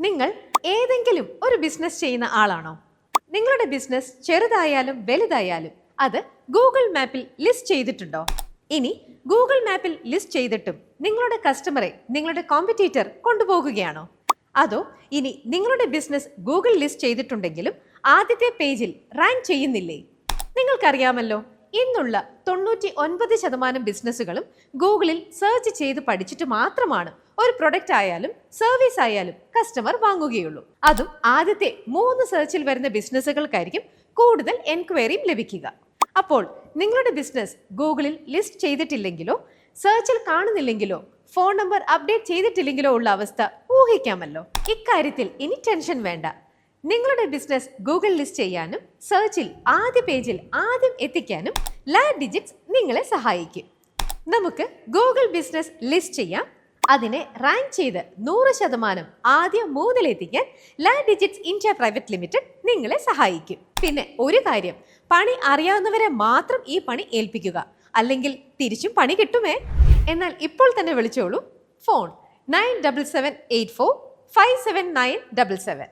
നിങ്ങൾ ഏതെങ്കിലും ഒരു ബിസിനസ് ചെയ്യുന്ന ആളാണോ? നിങ്ങളുടെ ബിസിനസ് ചെറുതായാലും വലുതായാലും അത് ഗൂഗിൾ മാപ്പിൽ ലിസ്റ്റ് ചെയ്തിട്ടുണ്ടോ? ഇനി ഗൂഗിൾ മാപ്പിൽ ലിസ്റ്റ് ചെയ്തിട്ടും നിങ്ങളുടെ കസ്റ്റമറെ നിങ്ങളുടെ കോമ്പറ്റീറ്റർ കൊണ്ടുപോകുകയാണോ? അതോ ഇനി നിങ്ങളുടെ ബിസിനസ് ഗൂഗിൾ ലിസ്റ്റ് ചെയ്തിട്ടുണ്ടെങ്കിലും ആദ്യത്തെ പേജിൽ റാങ്ക് ചെയ്യുന്നില്ലേ? നിങ്ങൾക്കറിയാമല്ലോ, ഇന്നുള്ള 99% ബിസിനസ്സുകളും ഗൂഗിളിൽ സെർച്ച് ചെയ്ത് പഠിച്ചിട്ട് മാത്രമാണ് ഒരു പ്രൊഡക്റ്റ് ആയാലും സർവീസ് ആയാലും കസ്റ്റമർ വാങ്ങുകയുള്ളൂ. അതും ആദ്യത്തെ 3 സെർച്ചിൽ വരുന്ന ബിസിനസ്സുകൾക്കായിരിക്കും കൂടുതൽ എൻക്വയറിയും ലഭിക്കുക. അപ്പോൾ നിങ്ങളുടെ ബിസിനസ് ഗൂഗിളിൽ ലിസ്റ്റ് ചെയ്തിട്ടില്ലെങ്കിലോ സെർച്ചിൽ കാണുന്നില്ലെങ്കിലോ ഫോൺ നമ്പർ അപ്ഡേറ്റ് ചെയ്തിട്ടില്ലെങ്കിലോ ഉള്ള അവസ്ഥ ഊഹിക്കാമല്ലോ. ഇക്കാര്യത്തിൽ ഇനി ടെൻഷൻ വേണ്ട. നിങ്ങളുടെ ബിസിനസ് ഗൂഗിൾ ലിസ്റ്റ് ചെയ്യാനും സെർച്ചിൽ ആദ്യ പേജിൽ ആദ്യം എത്തിക്കാനും ലാഡിജിറ്റ്സ് നിങ്ങളെ സഹായിക്കും. നമുക്ക് ഗൂഗിൾ ബിസിനസ് ലിസ്റ്റ് ചെയ്യാം. അതിനെ റാങ്ക് ചെയ്ത് 100% ആദ്യം 3-ൽ എത്തിക്കാൻ ലാഡിജിറ്റ്സ് ഇന്ത്യ പ്രൈവറ്റ് ലിമിറ്റഡ് നിങ്ങളെ സഹായിക്കും. പിന്നെ ഒരു കാര്യം, പണി അറിയാവുന്നവരെ മാത്രം ഈ പണി ഏൽപ്പിക്കുക, അല്ലെങ്കിൽ തിരിച്ചും പണി കിട്ടുമേ. എന്നാൽ ഇപ്പോൾ തന്നെ വിളിച്ചോളൂ. ഫോൺ 9778457977.